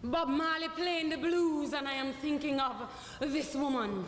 Bob Marley playing the blues, and I am thinking of this woman.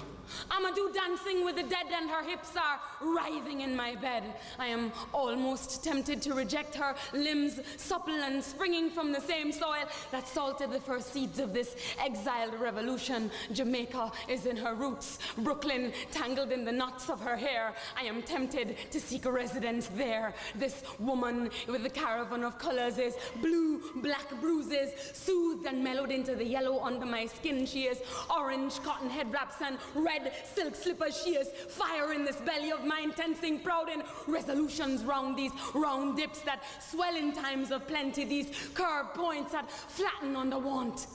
Amadou dancing with the dead, and her hips are writhing in my bed. I am almost tempted to reject her limbs, supple and springing from the same soil that salted the first seeds of this exiled revolution. Jamaica is in her roots, Brooklyn tangled in the knots of her hair. I am tempted to seek a residence there. This woman with the caravan of colors is blue, black bruises, soothed and mellowed into the yellow under my skin. She is orange cotton head wraps and red silk slippers. She is fire in this belly of mine, tensing proud in resolutions round these round dips that swell in times of plenty, these curved points that flatten under want.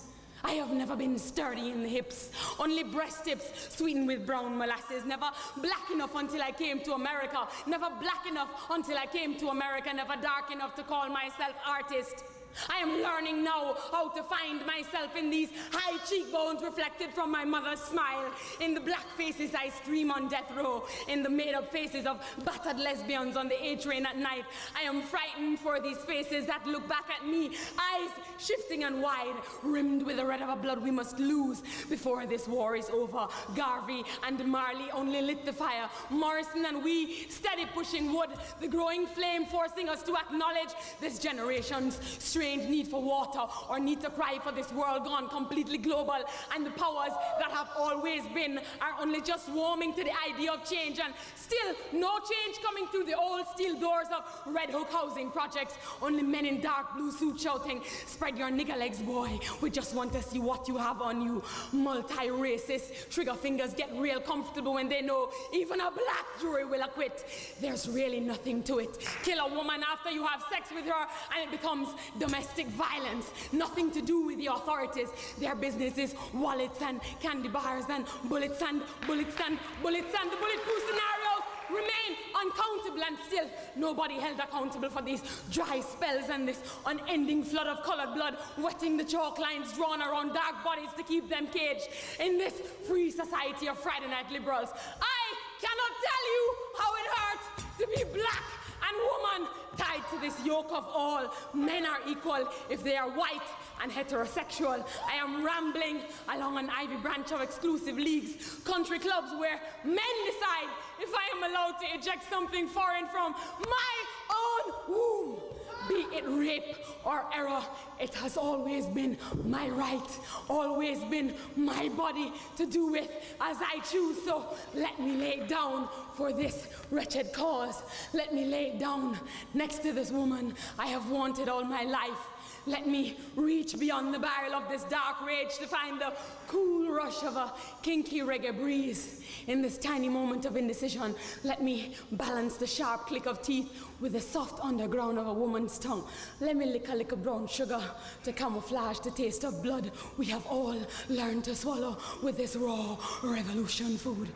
I have never been sturdy in the hips, only breast tips sweetened with brown molasses. Never black enough until I came to America. Never black enough until I came to America. Never dark enough to call myself artist. I am learning now how to find myself in these high cheekbones reflected from my mother's smile, in the black faces I stream on death row, in the made-up faces of battered lesbians on the A train at night. I am frightened for these faces that look back at me, eyes shifting and wide, rimmed with the red of a blood we must lose before this war is over. Garvey and Marley only lit the fire. Morrison and we steady pushing wood, the growing flame forcing us to acknowledge this generation's strange need for water, or need to cry for this world gone completely global, and the powers that have always been are only just warming to the idea of change, and still no change coming through the old steel doors of Red Hook housing projects. Only men in dark blue suits shouting, "Spread your nigger legs, boy. We just want to see what you have on you." Multi-racist trigger fingers get real comfortable when they know even a black jury will acquit. There's really nothing to it. Kill a woman after you have sex with her and it becomes domestic violence. Nothing to do with the authorities. Their business is wallets and candy bars and bullets and bullets and bullets, and the bulletproof scenarios remain uncountable, and still nobody held accountable for these dry spells and this unending flood of colored blood wetting the chalk lines drawn around dark bodies to keep them caged in this free society of Friday night liberals. I cannot tell you how it hurts to be black and woman tied to this yoke of all. Men are equal if they are white and heterosexual. I am rambling along an ivy branch of exclusive leagues, country clubs where men decide if I am allowed to eject something foreign from my own womb. Be it rape or error, it has always been my right, always been my body to do with as I choose. So let me lay it down for this wretched cause. Let me lay it down next to this woman I have wanted all my life. Let me reach beyond the barrel of this dark rage to find the cool rush of a kinky reggae breeze. In this tiny moment of indecision, let me balance the sharp click of teeth with the soft underground of a woman's tongue. Let me lick a lick of brown sugar to camouflage the taste of blood we have all learned to swallow with this raw revolution food.